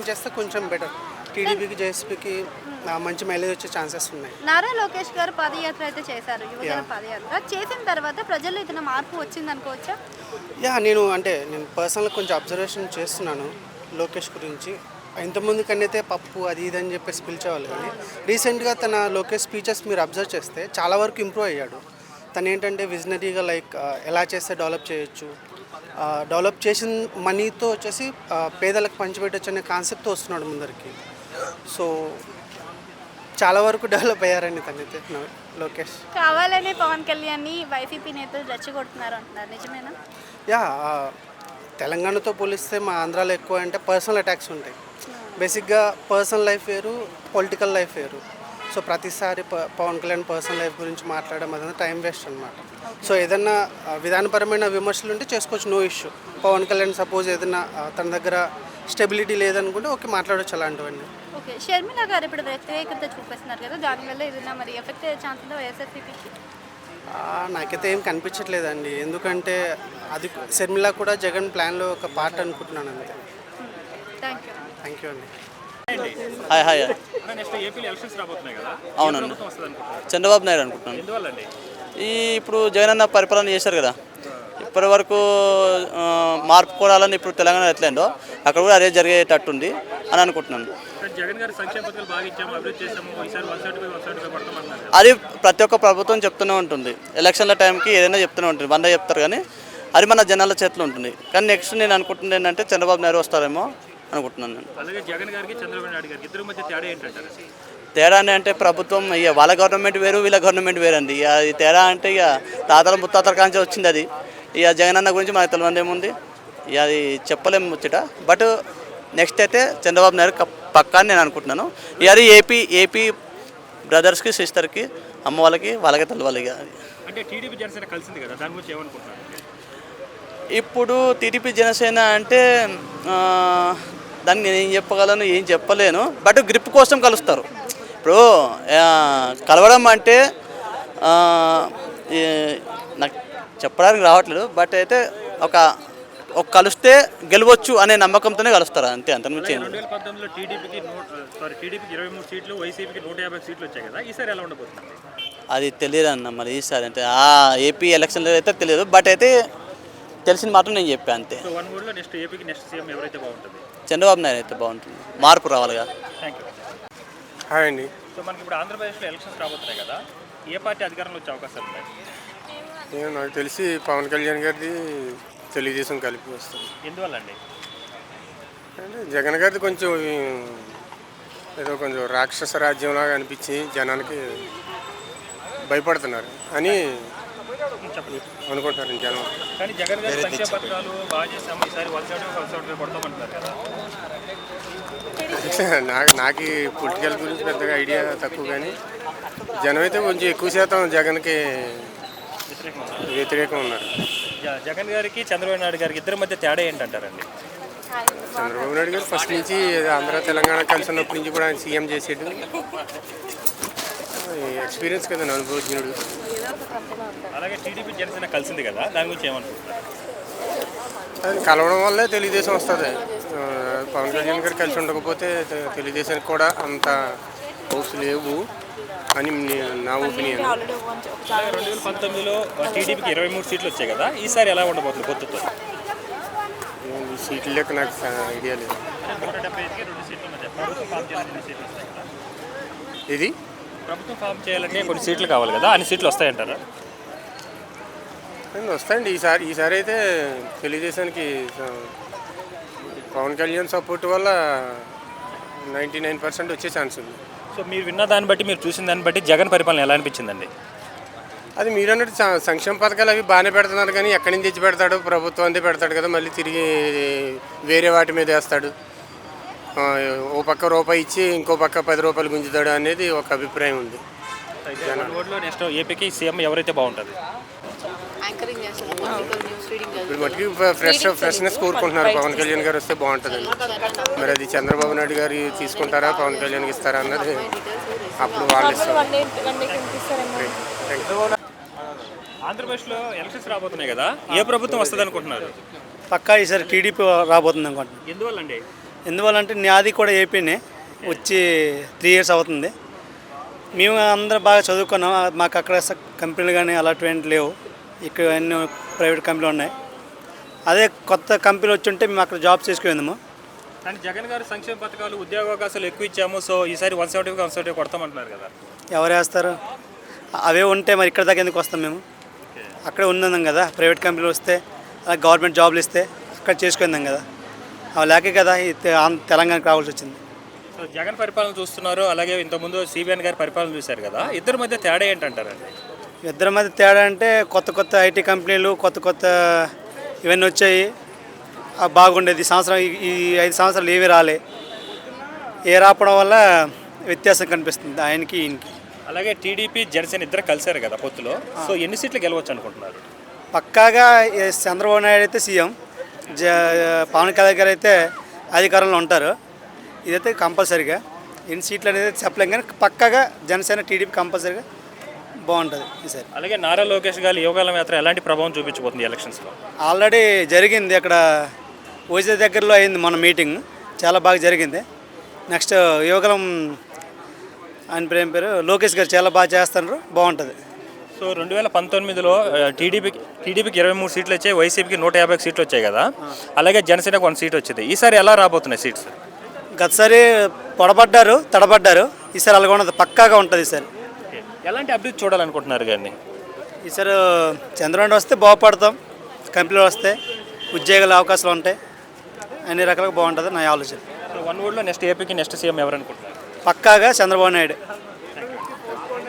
చేస్తే కొంచెం బెటర్. టీడీపీకి జేఎస్పీకి మంచి మైలేజ్ వచ్చే ఛాన్సెస్ ఉన్నాయి. నారా లోకేష్ గారు పాదయాత్ర అయితే చేశారు, యువజన పాదయాత్ర చేసిన తర్వాత ప్రజల్లో ఏదైనా మార్పు వచ్చింది అనుకోవచ్చా? నేను పర్సనల్గా కొంచెం అబ్జర్వేషన్ చేస్తున్నాను లోకేష్ గురించి. ఇంతకుముందు కన్నైతే పప్పు అది ఇది అని చెప్పేసి పిలిచేవాళ్ళు, కానీ రీసెంట్గా తన లోకేష్ స్పీచెస్ మీరు అబ్జర్వ్ చేస్తే చాలా వరకు ఇంప్రూవ్ అయ్యాడు. తను ఏంటంటే విజనరీగా ఎలా చేస్తే డెవలప్ చేయొచ్చు, డెవలప్ చేసిన మనీతో వచ్చేసి పేదలకు పంచిపెట్టచ్చు అనే కాన్సెప్ట్తో వస్తున్నాడు ముందరికి. సో చాలా వరకు డెవలప్ అయ్యారండి తనైతే లోకేష్. కావాలనే పవన్ కళ్యాణ్ని వైసీపీ నేతలు రెచ్చగొడుతున్నారు అంటున్నారు, నిజమేనా? తెలంగాణతో పోలిస్తే మా ఆంధ్రాలో ఎక్కువ అంటే పర్సనల్ అటాక్స్ ఉంటాయి. బేసిక్గా పర్సనల్ లైఫ్ వేరు, పొలిటికల్ లైఫ్ వేరు. సో ప్రతిసారి పవన్ కళ్యాణ్ పర్సనల్ లైఫ్ గురించి మాట్లాడడం అదంతా టైం వేస్ట్ అనమాట. సో ఏదన్నా విధానపరమైన విమర్శలు ఉంటే చేసుకోవచ్చు, no issue. Pawan Kalyan suppose ఏదైనా తన దగ్గర స్టెబిలిటీ లేదనుకుంటే ఓకే మాట్లాడవచ్చు అలాంటివన్నీ. ఓకే, షర్మిల గారు ఇప్పుడు వ్యతిరేకత చూపిస్తున్నారు కదా, దానివల్ల ఏదైనా మరి ఎఫెక్ట్ అయ్యే ఛాన్స్ ఉందా వైఎస్ఆర్సీపీకి? నాకైతే ఏం కనిపించట్లేదండి, ఎందుకంటే అది షర్మిల కూడా జగన్ ప్లాన్లో ఒక పార్ట్ అనుకుంటున్నాను అంతే. థ్యాంక్ యూ అండి. హాయ్ అవునండి, చంద్రబాబు నాయుడు అనుకుంటున్నాను. ఇప్పుడు జగన్ అన్న పరిపాలన చేశారు కదా, ఇప్పటి వరకు మార్పు కోరాలని ఇప్పుడు తెలంగాణ ఎట్లయిందో అక్కడ కూడా అదే జరిగేటట్టుంది అని అనుకుంటున్నాను. అది ప్రతి ఒక్క ప్రభుత్వం చెప్తూనే ఉంటుంది, ఎలక్షన్ల టైంకి ఏదైనా చెప్తూనే ఉంటుంది, 100 చెప్తారు కానీ అది మన జనాల చేతిలో ఉంటుంది. కానీ నెక్స్ట్ నేను అనుకుంటుంది ఏంటంటే చంద్రబాబు నాయుడు వస్తారేమో అనుకుంటున్నాను నేను. తేడా అంటే ప్రభుత్వం ఇక వాళ్ళ గవర్నమెంట్ వేరు, వీళ్ళ గవర్నమెంట్ వేరండి. ఇక ఈ తేడా అంటే ఇక తాతల ముత్తాతల కాంచి వచ్చింది అది. ఇక జగన్ అన్న గురించి మనకు తెలియదు ఏముంది, ఇక అది చెప్పలేము ముచ్చట. బట్ నెక్స్ట్ అయితే చంద్రబాబు నాయుడు పక్కా నేను అనుకుంటున్నాను. ఇక అది ఏపీ బ్రదర్స్కి సిస్టర్కి అమ్మ వాళ్ళకి తెలియాలి. ఇక అంటే టీడీపీ జనసేన కలిసింది కదా, దాని గురించి ఏమనుకుంటున్నారు? ఇప్పుడు టీడీపీ జనసేన అంటే దానికి నేను ఏం చెప్పగలను, ఏం చెప్పలేను. బట్ గ్రిప్ కోసం కలుస్తారు. ఇప్పుడు కలవడం అంటే నాకు చెప్పడానికి రావట్లేదు, బట్ అయితే ఒక కలిస్తే గెలవచ్చు అనే నమ్మకంతోనే కలుస్తారు అంతే, అంతకుమించి. 2019లో టీడీపీకి 23 సీట్లు, వైసీపీకి 150 సీట్లు వచ్చాయి కదా, ఈసారి ఎలా ఉండబోతుంది? అది తెలియదు అన్న, మరి ఈసారి అంటే ఏపీ ఎలక్షన్లో అయితే తెలియదు, బట్ అయితే తెలిసింది మాత్రం నేను చెప్పాను అంతే. సో 1 మూడ్లో ఏపీకి నెక్స్ట్ సీఎం ఎవరైతే బాగుంటుంది? చంద్రబాబు నాయుడు అయితే బాగుంటుంది, మార్పు రావాలిగా. Thank you. హాయ్ అండి. సో మనకి ఇప్పుడు ఆంధ్రప్రదేశ్లో ఎలక్షన్స్ రాబోతున్నాయి కదా, ఏ పార్టీ అధికారంలో వచ్చే అవకాశాలు ఉన్నాయి? నాకు తెలిసి పవన్ కళ్యాణ్ గారిది తెలుగుదేశం కలిపి వస్తుంది. ఎందువల్ల అండి? అంటే జగన్ గారిది కొంచెం కొంచెం రాక్షస రాజ్యంలాగా అనిపించి జనానికి భయపడుతున్నారు అని అనుకుంటున్నారు జనం. కానీ జగన్ గారి సంక్షేమ పథకాలు బాగా చేసాము, ఈసారి 175 కొడతామంటున్నారు కదా. నాకు ఈ పొలిటికల్ గురించి పెద్దగా ఐడియా తక్కువ, కానీ జనం అయితే కొంచెం ఎక్కువ శాతం జగన్కి వ్యతిరేకం ఉన్నారు. జగన్ గారికి చంద్రబాబు నాయుడు గారికి ఇద్దరి మధ్య తేడా ఏంటంటారండి? చంద్రబాబు నాయుడు గారు ఫస్ట్ నుంచి ఆంధ్ర తెలంగాణ కలిసి ఉన్నప్పటి నుంచి కూడా ఆయన సీఎం చేసేడు, ఎక్స్పీరియన్స్ కదా, అనుభవజ్ఞుడు. అలాగే టీడీపీ జనసేన కలిసింది కదా, దాని గురించి ఏమనుకుంటున్నారు? అది కలవడం వల్లే తెలుగుదేశం వస్తుంది. పవన్ కళ్యాణ్ గారు కలిసి ఉండకపోతే తెలుగుదేశానికి కూడా అంత హోప్స్ లేవు అని నా ఒపీనియన్. 2019లో టీడీపీకి 23 సీట్లు వచ్చాయి కదా, ఈసారి ఎలా ఉండబోతుంది పొత్తుతో? ఈ సీట్లు లెక్క నాకు ఐడియా లేదు. 175కి 2 సీట్లు మధ్య ప్రభుత్వం ఫామ్ చేయాలంటే సీట్లు వస్తాయి కదా. ఇది ప్రభుత్వం ఫామ్ చేయాలంటే కొన్ని సీట్లు కావాలి కదా, అన్ని సీట్లు వస్తాయంటారా? వస్తాయండి. ఈసారి అయితే తెలుగుదేశానికి పవన్ కళ్యాణ్ సపోర్ట్ వల్ల 99% వచ్చే ఛాన్స్ ఉంది. సో మీరు విన్న దాన్ని బట్టి, మీరు చూసిన దాన్ని బట్టి జగన్ పరిపాలన ఎలా అనిపించిందండి? అది మీరు అన్నట్టు సంక్షేమ పథకాలు అవి బాగానే పెడుతున్నారు, కానీ ఎక్కడి నుంచి తెచ్చి పెడతాడు? ప్రభుత్వం అంతే పెడతాడు కదా, మళ్ళీ తిరిగి వేరే వాటి మీద వేస్తాడు. ఓ పక్క రూపాయి ఇచ్చి ఇంకో పక్క 10 రూపాయలు గుంజుతాడు అనేది ఒక అభిప్రాయం ఉంది. నెక్స్ట్ ఏపీకి సీఎం ఎవరైతే బాగుంటుంది? ఇప్పుడు మటుకు ఫ్రెష్నెస్ కోరుకుంటున్నారు, పవన్ కళ్యాణ్ గారు వస్తే బాగుంటుందండి. మరి అది చంద్రబాబు నాయుడు గారు తీసుకుంటారా, పవన్ కళ్యాణ్కి ఇస్తారా అన్నది అప్పుడు వాళ్ళు ఇస్తారు. ఆంధ్రప్రదేశ్లో ఎలక్షన్స్ రాబోతున్నాయి కదా, ఏ ప్రభుత్వం వస్తుంది అనుకుంటున్నారు? పక్కా ఈసారి టీడీపీ రాబోతుంది అనుకుంటున్నాను. ఎందువల్ల అండి? ఎందువల్లంటే నాది కూడా ఏపీనే వచ్చి 3 years అవుతుంది. మేము అందరూ బాగా చదువుకున్నాం. మాకు అక్కడ కంపెనీలు కానీ అలాంటివి లేవు. ఇక్కడ అన్ని ప్రైవేట్ కంపెనీలు ఉన్నాయి. అదే కొత్త కంపెనీలు వచ్చి ఉంటే మేము అక్కడ జాబ్ చేసుకునేదాము. కానీ జగన్ గారు సంక్షేమ పథకాలు ఉద్యోగ అవకాశాలు ఎక్కువ ఇచ్చాము, సో ఈసారి 170 కొడతామంటున్నారు కదా. ఎవరు వేస్తారు? అవే ఉంటే మరి ఇక్కడ దాకా ఎందుకు వస్తాం మేము? అక్కడే ఉన్నాం కదా. ప్రైవేట్ కంపెనీలు వస్తే అలా గవర్నమెంట్ జాబ్లు ఇస్తే అక్కడ చేసుకుందాం కదా. అవి లేకే కదా ఈ తెలంగాణకి రావాల్సి వచ్చింది. సో జగన్ పరిపాలన చూస్తున్నారు, అలాగే ఇంతకుముందు సిబిఎన్ గారి పరిపాలన చూశారు కదా. ఇద్దరి మధ్య తేడా ఏంటంటారండి? ఇద్దరి మధ్య తేడా అంటే కొత్త ఐటీ కంపెనీలు కొత్త ఇవన్నీ వచ్చాయి. బాగుండేది. ఈ 5 సంవత్సరాలు ఏవి రాలే. రావడం వల్ల వ్యత్యాసం కనిపిస్తుంది ఆయనకి ఈయనకి. అలాగే టీడీపీ జనసేన ఇద్దరు కలిశారు కదా పొత్తులో. సో ఎన్ని సీట్లు గెలవచ్చు అనుకుంటున్నారు? పక్కాగా చంద్రబాబు నాయుడు అయితే సీఎం, పవన్ కళ్యాణ్ గారు అయితే అధికారంలో ఉంటారు. ఇదైతే కంపల్సరీగా. ఎన్ని సీట్లు అనేది చెప్పలేం, కానీ పక్కాగా జనసేన టీడీపీ కంపల్సరీగా బాగుంటుంది ఈసారి. అలాగే నారా లోకేష్ గారి యోగాల యాత్ర ఎలాంటి ప్రభావం చూపించబోతుంది ఎలక్షన్స్లో? ఆల్రెడీ జరిగింది. అక్కడ వైజాగ్ దగ్గరలో అయింది మన మీటింగ్, చాలా బాగా జరిగింది. నెక్స్ట్ యోగలం ఆయన పేరు లోకేష్ గారు చాలా బాగా చేస్తున్నారు, బాగుంటుంది. సో 2019లో టీడీపీకి 23 సీట్లు వచ్చాయి, వైసీపీకి 150 సీట్లు వచ్చాయి కదా. అలాగే జనసేనకు 1 సీట్ వచ్చింది. ఈసారి ఎలా రాబోతున్నాయి సీట్స్? గతసారి తడబడ్డారు. ఈసారి అలాగే ఉన్నది, పక్కాగా ఉంటుంది ఈసారి. ఎలాంటి అభివృద్ధి చూడాలనుకుంటున్నారు కానీ? ఈసారి చంద్రబాబు వస్తే బాగుపడతాం, కంపెనీలు వస్తే ఉద్యోగాల అవకాశాలు ఉంటాయి, అన్ని రకాలుగా బాగుంటుంది నా ఆలోచన. సో 1 wordలో నెక్స్ట్ ఏపీకి నెక్స్ట్ సీఎం ఎవరు అనుకుంటున్నారు? పక్కాగా చంద్రబాబు నాయుడు.